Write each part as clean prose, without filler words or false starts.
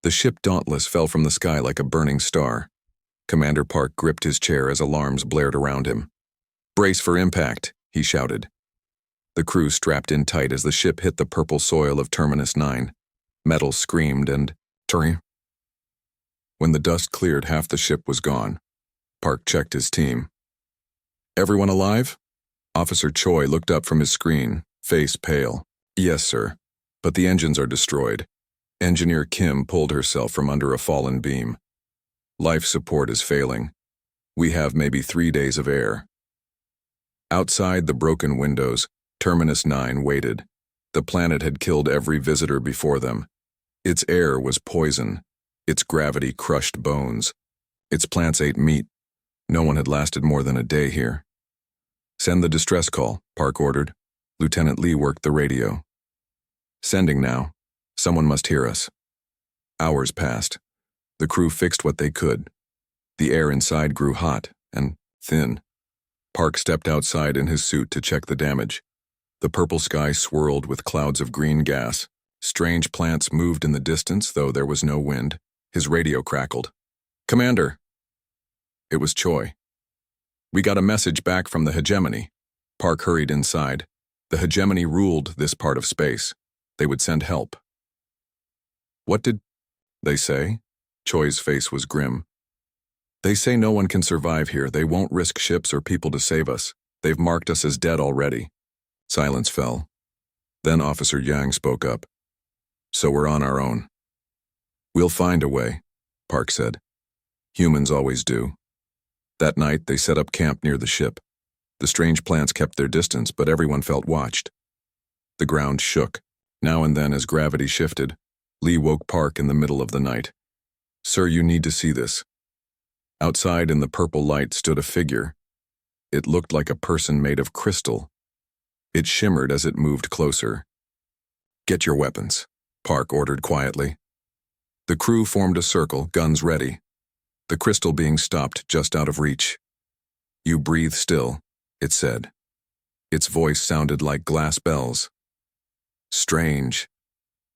The ship Dauntless fell from the sky like a burning star. Commander Park gripped his chair as alarms blared around him. "Brace for impact," he shouted. The crew strapped in tight as the ship hit the purple soil of Terminus 9. Metal screamed and "Turn." When the dust cleared, half the ship was gone. Park checked his team. "Everyone alive?" Officer Choi looked up from his screen, face pale. "Yes, sir. But the engines are destroyed." Engineer Kim pulled herself from under a fallen beam. "Life support is failing. We have maybe 3 days of air." Outside the broken windows, Terminus 9 waited. The planet had killed every visitor before them. Its air was poison. Its gravity crushed bones. Its plants ate meat. No one had lasted more than a day here. "Send the distress call," Park ordered. Lieutenant Lee worked the radio. "Sending now. Someone must hear us." Hours passed. The crew fixed what they could. The air inside grew hot and thin. Park stepped outside in his suit to check the damage. The purple sky swirled with clouds of green gas. Strange plants moved in the distance, though there was no wind. His radio crackled. "Commander!" It was Choi. "We got a message back from the hegemony." Park hurried inside. The hegemony ruled this part of space. They would send help. "What did they say?" Choi's face was grim. "They say no one can survive here. They won't risk ships or people to save us. They've marked us as dead already." Silence fell. Then Officer Yang spoke up. "So we're on our own." "We'll find a way," Park said. "Humans always do." That night, they set up camp near the ship. The strange plants kept their distance, but everyone felt watched. The ground shook. Now and then, as gravity shifted, Lee woke Park in the middle of the night. "Sir, you need to see this." Outside in the purple light stood a figure. It looked like a person made of crystal. It shimmered as it moved closer. "Get your weapons," Park ordered quietly. The crew formed a circle, guns ready. The crystal being stopped just out of reach. "You breathe still," it said. Its voice sounded like glass bells. "Strange.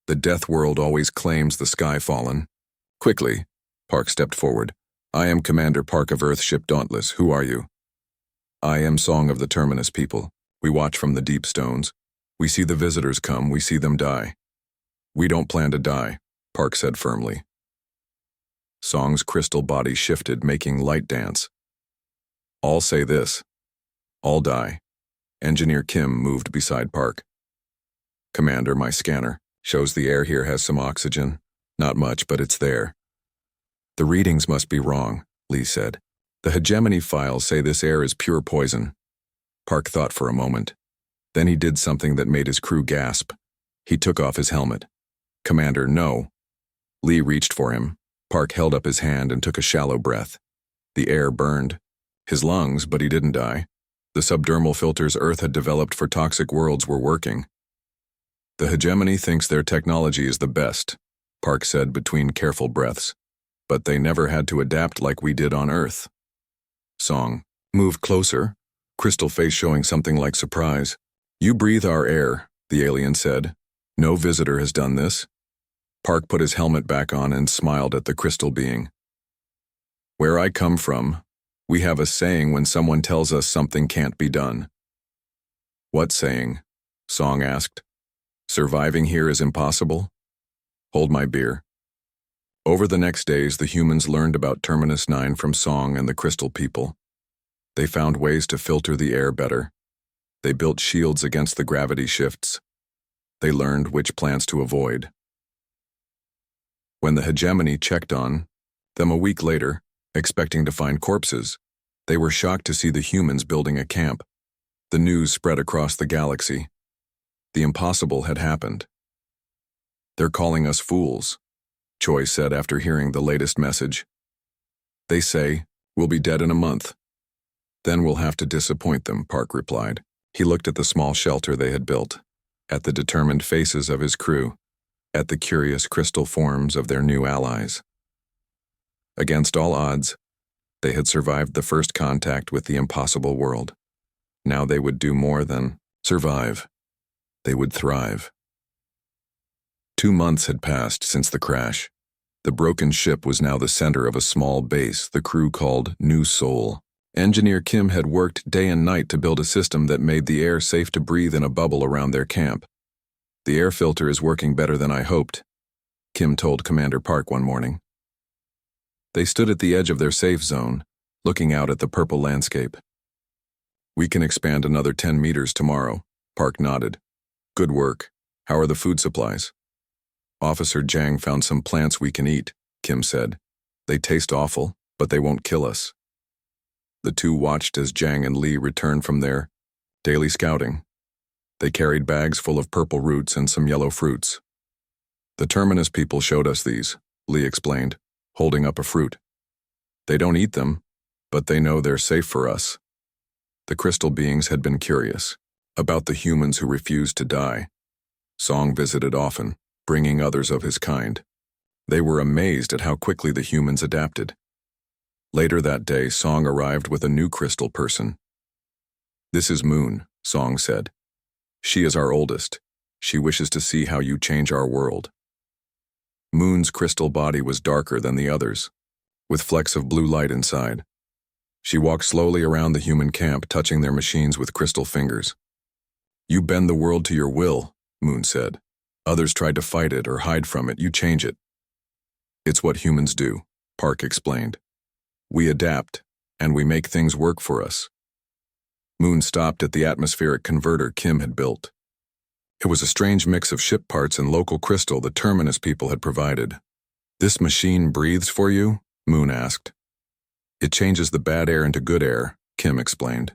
The death world always claims the sky fallen." "Quickly," Park stepped forward. "I am Commander Park of Earthship Dauntless. Who are you?" "I am Song of the Terminus people. We watch from the deep stones. We see the visitors come, we see them die." "We don't plan to die," Park said firmly. Song's crystal body shifted, making light dance. "All say this. All die." Engineer Kim moved beside Park. "Commander, my scanner shows the air here has some oxygen. Not much, but it's there." "The readings must be wrong," Lee said. "The hegemony files say this air is pure poison." Park thought for a moment. Then he did something that made his crew gasp. He took off his helmet. "Commander, no." Lee reached for him. Park held up his hand and took a shallow breath. The air burned. His lungs, but he didn't die. The subdermal filters Earth had developed for toxic worlds were working. "The hegemony thinks their technology is the best," Park said between careful breaths. "But they never had to adapt like we did on Earth." Song moved closer, crystal face showing something like surprise. "You breathe our air," the alien said. "No visitor has done this." Park put his helmet back on and smiled at the crystal being. "Where I come from, we have a saying when someone tells us something can't be done." "What saying?" Song asked. "Surviving here is impossible?" "Hold my beer." Over the next days, the humans learned about Terminus 9 from Song and the crystal people. They found ways to filter the air better. They built shields against the gravity shifts. They learned which plants to avoid. When the hegemony checked on them a week later, expecting to find corpses, they were shocked to see the humans building a camp. The news spread across the galaxy. The impossible had happened. "They're calling us fools," Choi said after hearing the latest message. "They say, we'll be dead in a month." "Then we'll have to disappoint them," Park replied. He looked at the small shelter they had built, at the determined faces of his crew, at the curious crystal forms of their new allies. Against all odds, they had survived the first contact with the impossible world. Now they would do more than survive. They would thrive. 2 months had passed since the crash. The broken ship was now the center of a small base the crew called New Seoul. Engineer Kim had worked day and night to build a system that made the air safe to breathe in a bubble around their camp. "The air filter is working better than I hoped," Kim told Commander Park one morning. They stood at the edge of their safe zone, looking out at the purple landscape. "We can expand another 10 meters tomorrow," Park nodded. "Good work. How are the food supplies?" "Officer Jang found some plants we can eat," Kim said. "They taste awful, but they won't kill us." The two watched as Jang and Lee returned from their daily scouting. They carried bags full of purple roots and some yellow fruits. "The Terminus people showed us these," Lee explained, holding up a fruit. "They don't eat them, but they know they're safe for us." The crystal beings had been curious about the humans who refused to die. Song visited often, bringing others of his kind. They were amazed at how quickly the humans adapted. Later that day, Song arrived with a new crystal person. "This is Moon," Song said. "She is our oldest. She wishes to see how you change our world." Moon's crystal body was darker than the others, with flecks of blue light inside. She walked slowly around the human camp, touching their machines with crystal fingers. "You bend the world to your will," Moon said. "Others tried to fight it or hide from it. You change it." "It's what humans do," Park explained. "We adapt, and we make things work for us." Moon stopped at the atmospheric converter Kim had built. It was a strange mix of ship parts and local crystal the Terminus people had provided. "This machine breathes for you?" Moon asked. "It changes the bad air into good air," Kim explained.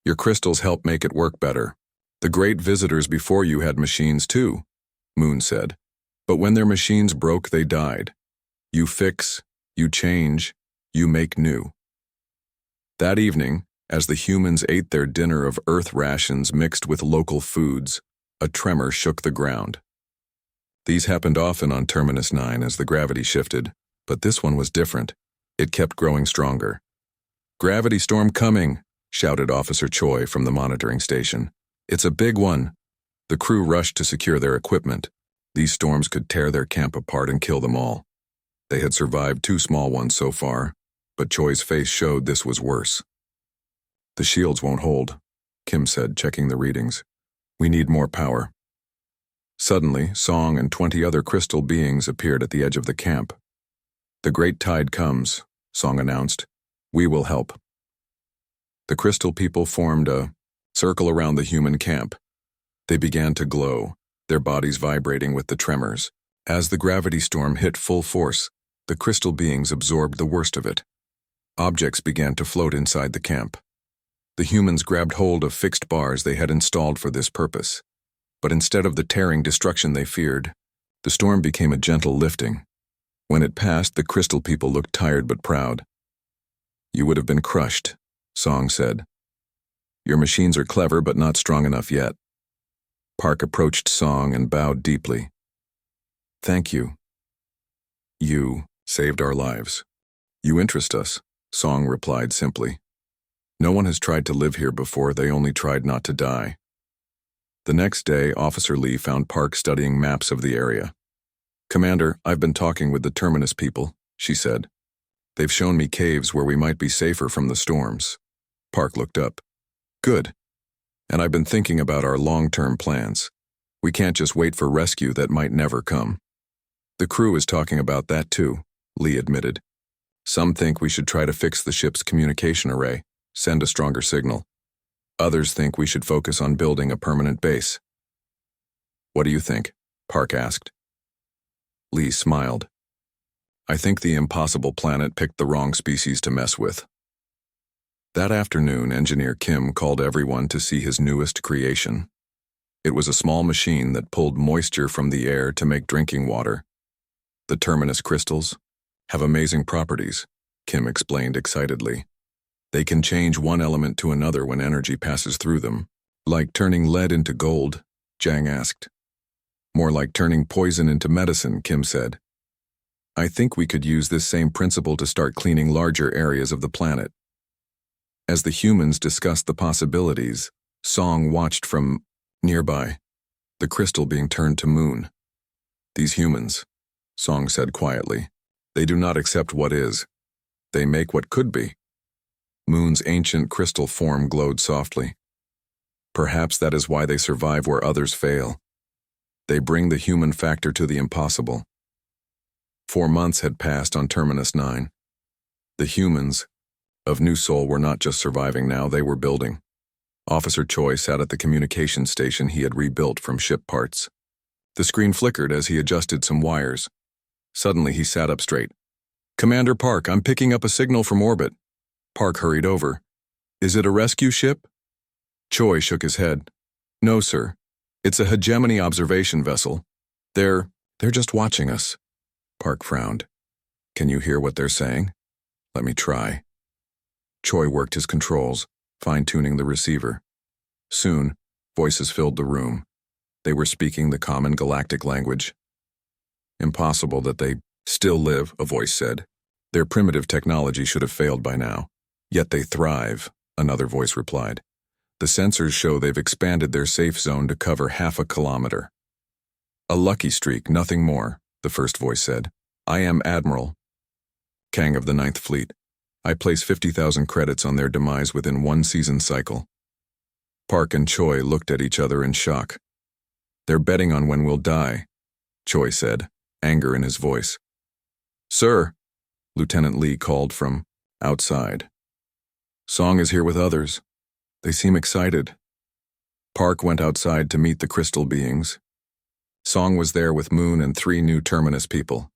"Your crystals help make it work better. The great visitors before you had machines too," Moon said. "But when their machines broke, they died. You fix, you change, you make new." That evening, as the humans ate their dinner of Earth rations mixed with local foods, a tremor shook the ground. These happened often on Terminus 9 as the gravity shifted, but this one was different. It kept growing stronger. "Gravity storm coming," shouted Officer Choi from the monitoring station. "It's a big one." The crew rushed to secure their equipment. These storms could tear their camp apart and kill them all. They had survived 2 small ones so far, but Choi's face showed this was worse. "The shields won't hold," Kim said, checking the readings. "We need more power." Suddenly, Song and 20 other crystal beings appeared at the edge of the camp. "The great tide comes," Song announced. "We will help." The crystal people formed a circle around the human camp. They began to glow, their bodies vibrating with the tremors. As the gravity storm hit full force, the crystal beings absorbed the worst of it. Objects began to float inside the camp. The humans grabbed hold of fixed bars they had installed for this purpose. But instead of the tearing destruction they feared, the storm became a gentle lifting. When it passed, the crystal people looked tired but proud. "You would have been crushed," Song said. "Your machines are clever but not strong enough yet." Park approached Song and bowed deeply. "Thank you. You saved our lives." "You interest us," Song replied simply. "No one has tried to live here before, they only tried not to die." The next day, Officer Lee found Park studying maps of the area. "Commander, I've been talking with the Terminus people," she said. "They've shown me caves where we might be safer from the storms." Park looked up. "Good. And I've been thinking about our long-term plans. We can't just wait for rescue that might never come." "The crew is talking about that too," Lee admitted. "Some think we should try to fix the ship's communication array, send a stronger signal. Others think we should focus on building a permanent base." "What do you think?" Park asked. Lee smiled. "I think the impossible planet picked the wrong species to mess with." That afternoon, Engineer Kim called everyone to see his newest creation. It was a small machine that pulled moisture from the air to make drinking water. "The Terminus crystals have amazing properties," Kim explained excitedly. "They can change one element to another when energy passes through them." "Like turning lead into gold?" Jang asked. "More like turning poison into medicine," Kim said. "I think we could use this same principle to start cleaning larger areas of the planet." As the humans discussed the possibilities, Song watched from nearby, the crystal being turned to Moon. "These humans," Song said quietly, They do not accept what is. They make what could be. Moon's ancient crystal form glowed softly. Perhaps that is why they survive where others fail. They bring the human factor to the impossible. 4 months had passed on Terminus 9. The humans of New Sol were not just surviving now, they were building. Officer Choi sat at the communication station he had rebuilt from ship parts. The screen flickered as he adjusted some wires. Suddenly he sat up straight. "Commander Park, I'm picking up a signal from orbit." Park hurried over. "Is it a rescue ship?" Choi shook his head. "No, sir. It's a hegemony observation vessel. They're just watching us." Park frowned. "Can you hear what they're saying?" "Let me try." Choi worked his controls, fine-tuning the receiver. Soon, voices filled the room. They were speaking the common galactic language. "Impossible that they still live," a voice said. "Their primitive technology should have failed by now. Yet they thrive," another voice replied. "The sensors show they've expanded their safe zone to cover half a kilometer." "A lucky streak, nothing more," the first voice said. "I am Admiral Kang of the Ninth Fleet. I place 50,000 credits on their demise within 1 season cycle." Park and Choi looked at each other in shock. "They're betting on when we'll die," Choi said, anger in his voice. "Sir," Lieutenant Lee called from outside. "Song is here with others. They seem excited." Park went outside to meet the crystal beings. Song was there with Moon and 3 new Terminus people.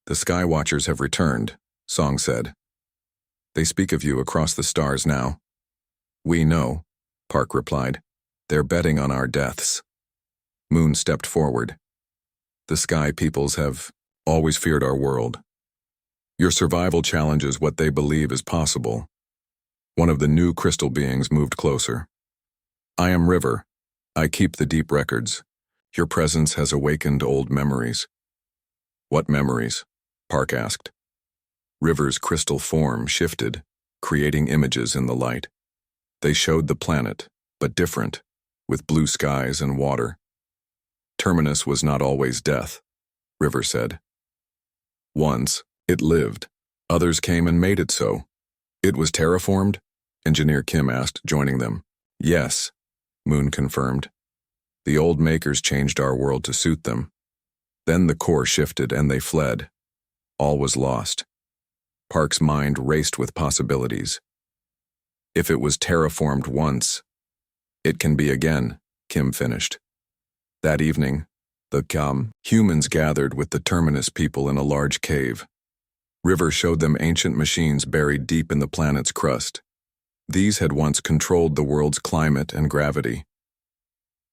"The Sky Watchers have returned," Song said. "They speak of you across the stars now." "We know," Park replied. "They're betting on our deaths." Moon stepped forward. "The Sky Peoples have always feared our world. Your survival challenges what they believe is possible." One of the new crystal beings moved closer. "I am River. I keep the deep records. Your presence has awakened old memories." "What memories?" Park asked. River's crystal form shifted, creating images in the light. They showed the planet, but different, with blue skies and water. "Terminus was not always death," River said. "Once, it lived. Others came and made it so." "It was terraformed?" Engineer Kim asked, joining them. "Yes," Moon confirmed. "The old makers changed our world to suit them. Then the core shifted and they fled. All was lost." Park's mind raced with possibilities. "If it was terraformed once, it can be again," Kim finished. That evening, the humans gathered with the Terminus people in a large cave. River showed them ancient machines buried deep in the planet's crust. These had once controlled the world's climate and gravity.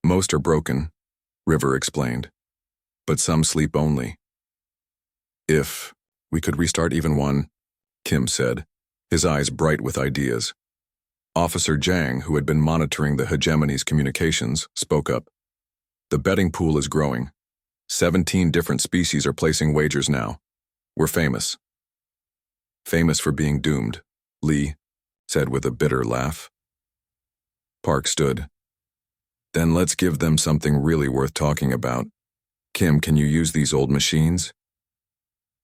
"Most are broken," River explained, "but some sleep only." "If we could restart even one," Kim said, his eyes bright with ideas. Officer Jang, who had been monitoring the hegemony's communications, spoke up. "The betting pool is growing. 17 different species are placing wagers now. We're famous." "Famous for being doomed," Lee said with a bitter laugh. Park stood. "Then let's give them something really worth talking about. Kim, can you use these old machines?"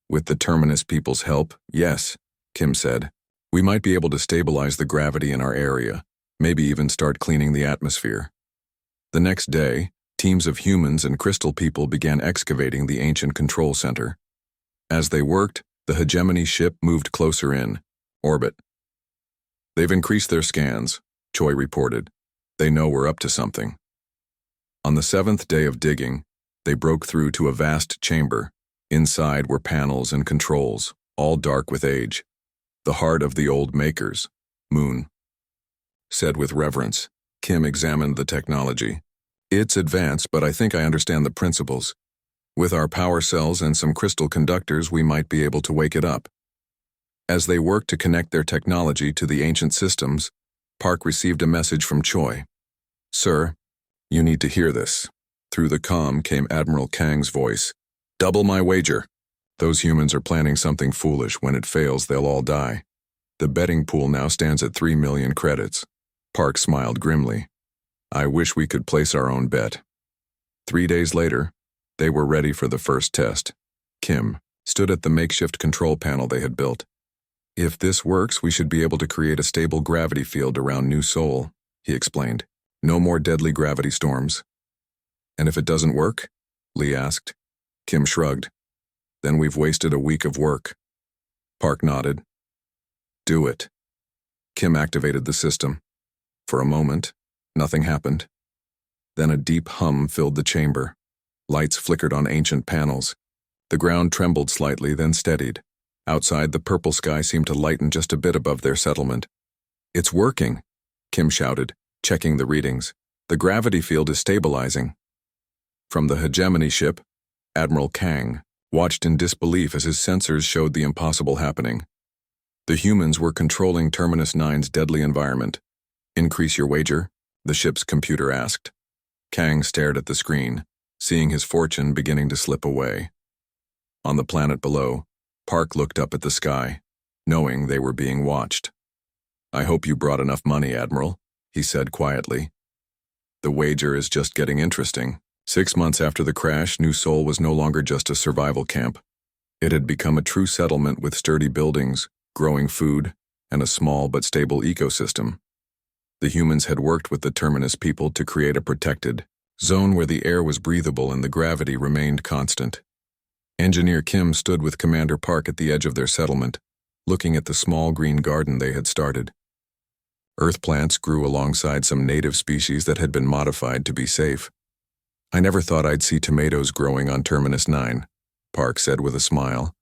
"With the Terminus people's help, yes," Kim said. "We might be able to stabilize the gravity in our area, maybe even start cleaning the atmosphere." The next day, teams of humans and crystal people began excavating the ancient control center. As they worked, the hegemony ship moved closer in orbit. "They've increased their scans," Choi reported. "They know we're up to something." On the 7th day of digging, they broke through to a vast chamber. Inside were panels and controls, all dark with age. "The heart of the old makers," Moon said with reverence. Kim examined the technology. "It's advanced, but I think I understand the principles. With our power cells and some crystal conductors, we might be able to wake it up." As they worked to connect their technology to the ancient systems, Park received a message from Choi. "Sir, you need to hear this." Through the comm came Admiral Kang's voice. "Double my wager. Those humans are planning something foolish. When it fails, they'll all die. The betting pool now stands at 3 million credits." Park smiled grimly. "I wish we could place our own bet." 3 days later, they were ready for the first test. Kim stood at the makeshift control panel they had built. If this works, we should be able to create a stable gravity field around New Sol, he explained. No more deadly gravity storms. And if it doesn't work? Lee asked. Kim shrugged. Then we've wasted a week of work. Park nodded. Do it. Kim activated the system. For a moment, nothing happened. Then a deep hum filled the chamber. Lights flickered on ancient panels. The ground trembled slightly, then steadied. Outside, the purple sky seemed to lighten just a bit above their settlement. It's working, Kim shouted, checking the readings. The gravity field is stabilizing. From the hegemony ship, Admiral Kang watched in disbelief as his sensors showed the impossible happening. The humans were controlling Terminus 9's deadly environment. Increase your wager? The ship's computer asked. Kang stared at the screen, seeing his fortune beginning to slip away. On the planet below, Park looked up at the sky, knowing they were being watched. I hope you brought enough money, Admiral, he said quietly. The wager is just getting interesting. 6 months after the crash, New Sol was no longer just a survival camp. It had become a true settlement with sturdy buildings, growing food, and a small but stable ecosystem. The humans had worked with the Terminus people to create a protected zone where the air was breathable and the gravity remained constant. Engineer Kim stood with Commander Park at the edge of their settlement, looking at the small green garden they had started. Earth plants grew alongside some native species that had been modified to be safe. I never thought I'd see tomatoes growing on Terminus 9, Park said with a smile.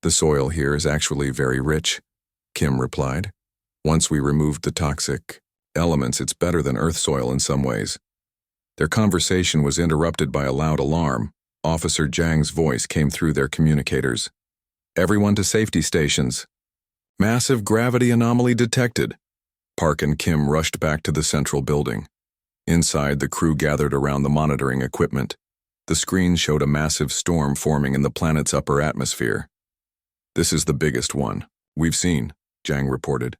The soil here is actually very rich, Kim replied. Once we removed the toxic elements, it's better than Earth soil in some ways. Their conversation was interrupted by a loud alarm. Officer Zhang's voice came through their communicators. Everyone to safety stations. Massive gravity anomaly detected. Park and Kim rushed back to the central building. Inside, the crew gathered around the monitoring equipment. The screen showed a massive storm forming in the planet's upper atmosphere. This is the biggest one we've seen, Zhang reported.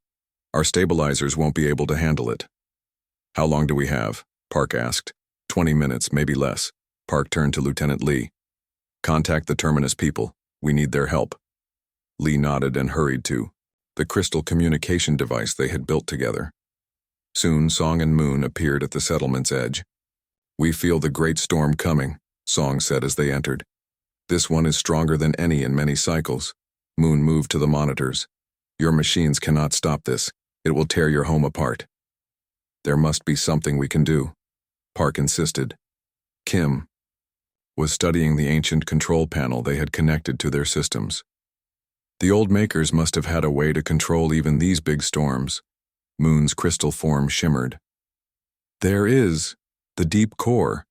Our stabilizers won't be able to handle it. How long do we have? Park asked. 20 minutes, maybe less. Park turned to Lieutenant Lee. Contact the Terminus people. We need their help. Lee nodded and hurried to the crystal communication device they had built together. Soon, Song and Moon appeared at the settlement's edge. We feel the great storm coming, Song said as they entered. This one is stronger than any in many cycles. Moon moved to the monitors. Your machines cannot stop this. It will tear your home apart. There must be something we can do, Park insisted. Kim was studying the ancient control panel they had connected to their systems. The old makers must have had a way to control even these big storms. Moon's crystal form shimmered. There is the deep core,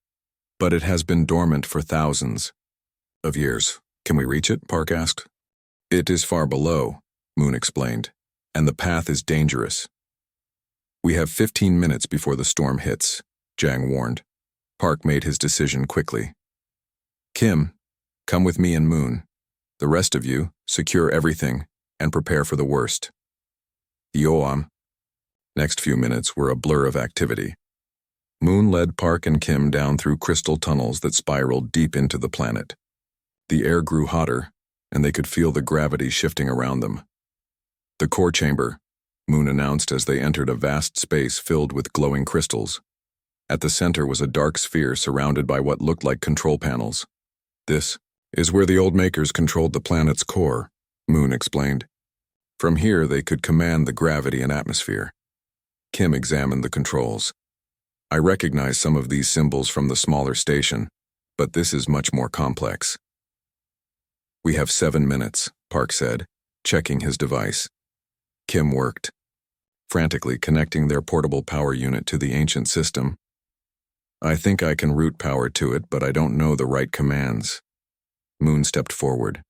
but it has been dormant for thousands of years. Can we reach it? Park asked. It is far below, Moon explained, and the path is dangerous. We have 15 minutes before the storm hits, Zhang warned. Park made his decision quickly. Kim, come with me and Moon. The rest of you, secure everything and prepare for the worst. The next few minutes were a blur of activity. Moon led Park and Kim down through crystal tunnels that spiraled deep into the planet. The air grew hotter, and they could feel the gravity shifting around them. The core chamber, Moon announced as they entered a vast space filled with glowing crystals. At the center was a dark sphere surrounded by what looked like control panels. This is where the old makers controlled the planet's core, Moon explained. From here, they could command the gravity and atmosphere. Kim examined the controls. I recognize some of these symbols from the smaller station, but this is much more complex. We have 7 minutes, Park said, checking his device. Kim worked, frantically connecting their portable power unit to the ancient system. I think I can route power to it, but I don't know the right commands. Moon stepped forward.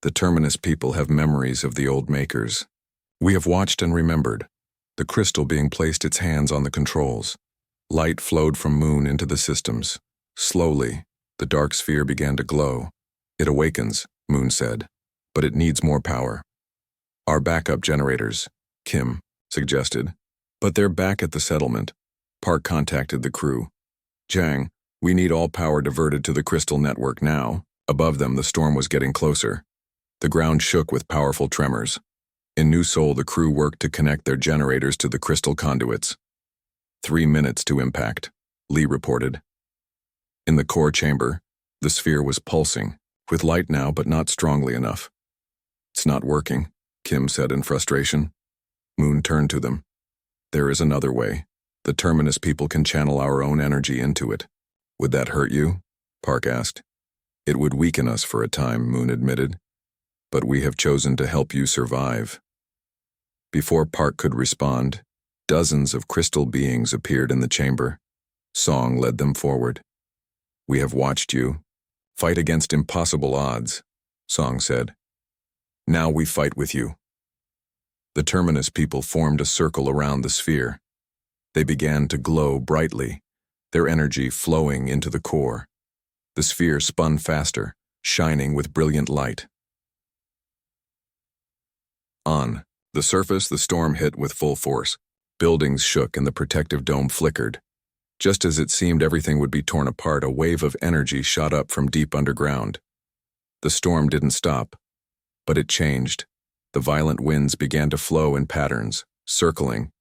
The Terminus people have memories of the old makers. We have watched and remembered, the crystal being placed its hands on the controls. Light flowed from Moon into the systems. Slowly, the dark sphere began to glow. It awakens, Moon said, but it needs more power. Our backup generators, Kim suggested. But they're back at the settlement. Park contacted the crew. Zhang, we need all power diverted to the crystal network now. Above them, the storm was getting closer. The ground shook with powerful tremors. In New Seoul, the crew worked to connect their generators to the crystal conduits. 3 minutes to impact, Lee reported. In the core chamber, the sphere was pulsing, with light now but not strongly enough. It's not working, Kim said in frustration. Moon turned to them. There is another way. The Terminus people can channel our own energy into it. Would that hurt you? Park asked. It would weaken us for a time, Moon admitted. But we have chosen to help you survive. Before Park could respond, dozens of crystal beings appeared in the chamber. Song led them forward. We have watched you fight against impossible odds, Song said. Now we fight with you. The Terminus people formed a circle around the sphere. They began to glow brightly, their energy flowing into the core. The sphere spun faster, shining with brilliant light. On the surface, the storm hit with full force. Buildings shook and the protective dome flickered. Just as it seemed everything would be torn apart, a wave of energy shot up from deep underground. The storm didn't stop, but it changed. The violent winds began to flow in patterns, circling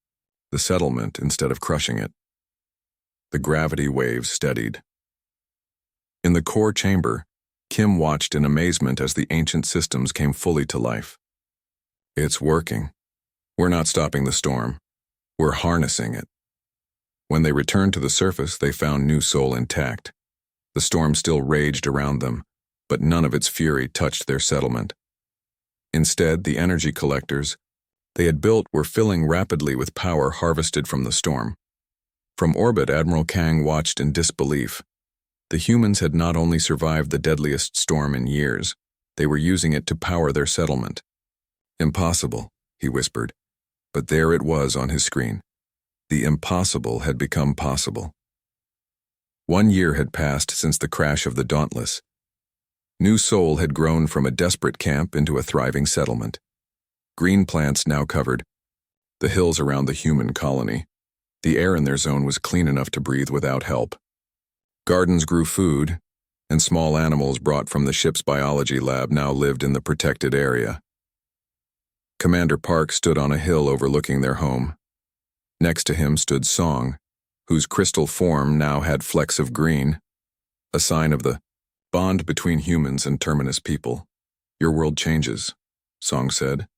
the settlement instead of crushing it. The gravity waves steadied. In the core chamber, Kim watched in amazement as the ancient systems came fully to life. It's working. We're not stopping the storm. We're harnessing it. When they returned to the surface, they found New Seoul intact. The storm still raged around them, but none of its fury touched their settlement. Instead, the energy collectors they had built were filling rapidly with power harvested from the storm. From orbit, Admiral Kang watched in disbelief. The humans had not only survived the deadliest storm in years, they were using it to power their settlement. Impossible, he whispered, but there it was on his screen. The impossible had become possible. 1 year had passed since the crash of the Dauntless. New Seoul had grown from a desperate camp into a thriving settlement. Green plants now covered the hills around the human colony. The air in their zone was clean enough to breathe without help. Gardens grew food, and small animals brought from the ship's biology lab now lived in the protected area. Commander Park stood on a hill overlooking their home. Next to him stood Song, whose crystal form now had flecks of green, a sign of the bond between humans and Terminus people. Your world changes, Song said.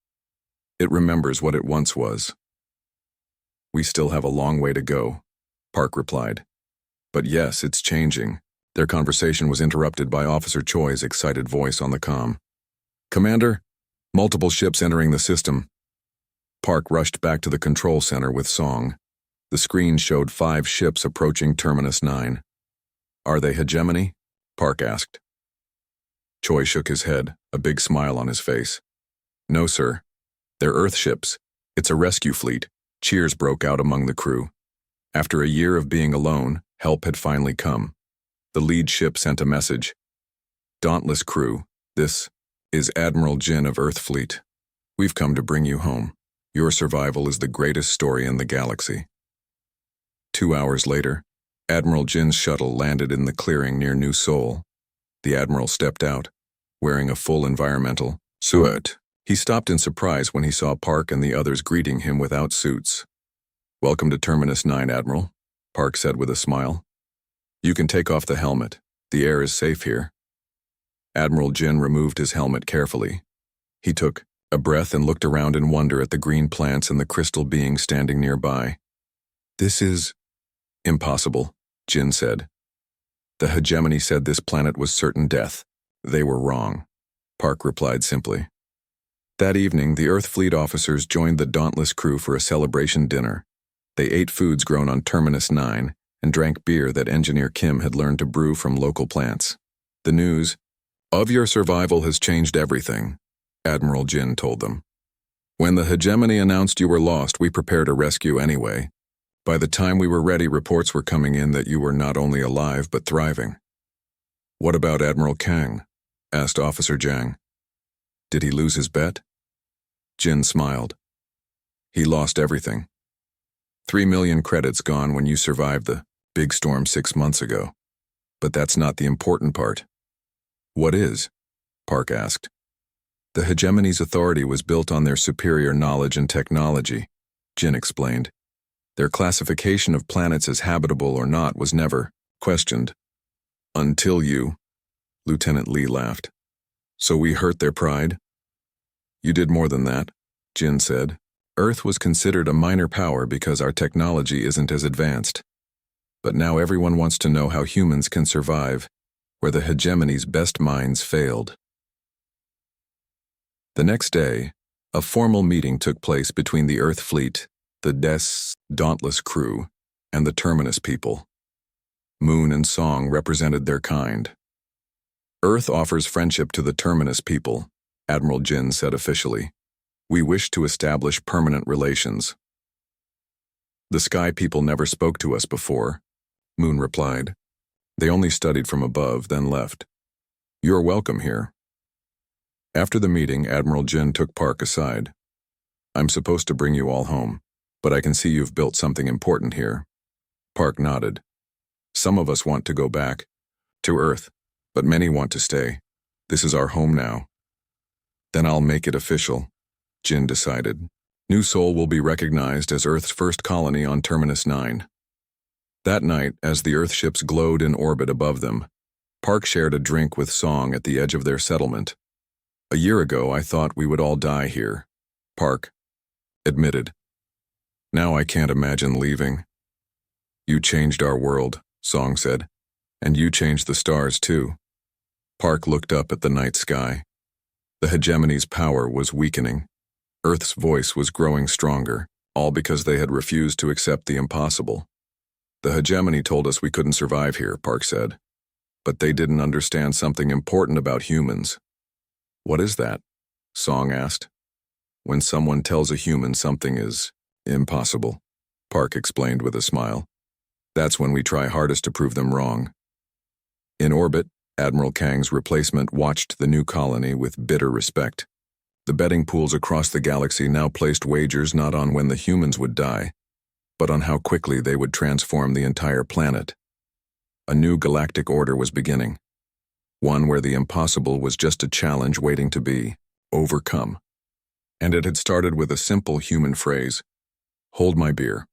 It remembers what it once was. We still have a long way to go, Park replied. But yes, it's changing. Their conversation was interrupted by Officer Choi's excited voice on the comm. Commander, multiple ships entering the system. Park rushed back to the control center with Song. The screen showed 5 ships approaching Terminus 9. Are they hegemony? Park asked. Choi shook his head, a big smile on his face. No, sir. They're Earth ships. It's a rescue fleet. Cheers broke out among the crew. After a year of being alone, help had finally come. The lead ship sent a message. Dauntless crew, this is Admiral Jin of Earth Fleet. We've come to bring you home. Your survival is the greatest story in the galaxy. 2 hours later, Admiral Jin's shuttle landed in the clearing near New Seoul. The Admiral stepped out, wearing a full environmental suit. He stopped in surprise when he saw Park and the others greeting him without suits. Welcome to Terminus 9, Admiral, Park said with a smile. You can take off the helmet. The air is safe here. Admiral Jin removed his helmet carefully. He took a breath and looked around in wonder at the green plants and the crystal beings standing nearby. This is impossible, Jin said. The hegemony said this planet was certain death. They were wrong, Park replied simply. That evening, the Earth Fleet officers joined the Dauntless crew for a celebration dinner. They ate foods grown on Terminus 9 and drank beer that Engineer Kim had learned to brew from local plants. The news of your survival has changed everything, Admiral Jin told them. When the hegemony announced you were lost, we prepared a rescue anyway. By the time we were ready, reports were coming in that you were not only alive but thriving. What about Admiral Kang? Asked Officer Jang. Did he lose his bet? Jin smiled. He lost everything. 3 million credits gone when you survived the big storm 6 months ago. But that's not the important part. What is? Park asked. The hegemony's authority was built on their superior knowledge and technology, Jin explained. Their classification of planets as habitable or not was never questioned. Until you, Lieutenant Lee laughed. So we hurt their pride? You did more than that, Jin said. Earth was considered a minor power because our technology isn't as advanced. But now everyone wants to know how humans can survive, where the hegemony's best minds failed. The next day, a formal meeting took place between the Earth fleet, the Dauntless crew, and the Terminus people. Moon and Song represented their kind. Earth offers friendship to the Terminus people, Admiral Jin said officially. We wish to establish permanent relations. The Sky people never spoke to us before, Moon replied. They only studied from above, then left. You're welcome here. After the meeting, Admiral Jin took Park aside. I'm supposed to bring you all home, but I can see you've built something important here. Park nodded. Some of us want to go back to Earth, but many want to stay. This is our home now. Then I'll make it official, Jin decided. New Sol will be recognized as Earth's first colony on Terminus 9. That night, as the Earth ships glowed in orbit above them, Park shared a drink with Song at the edge of their settlement. A year ago, I thought we would all die here, Park admitted. Now I can't imagine leaving. You changed our world, Song said, and you changed the stars too. Park looked up at the night sky. The hegemony's power was weakening. Earth's voice was growing stronger, all because they had refused to accept the impossible. The hegemony told us we couldn't survive here, Park said. But they didn't understand something important about humans. What is that? Song asked. When someone tells a human something is impossible, Park explained with a smile. That's when we try hardest to prove them wrong. In orbit, Admiral Kang's replacement watched the new colony with bitter respect. The betting pools across the galaxy now placed wagers not on when the humans would die, but on how quickly they would transform the entire planet. A new galactic order was beginning. One where the impossible was just a challenge waiting to be overcome. And it had started with a simple human phrase, "Hold my beer."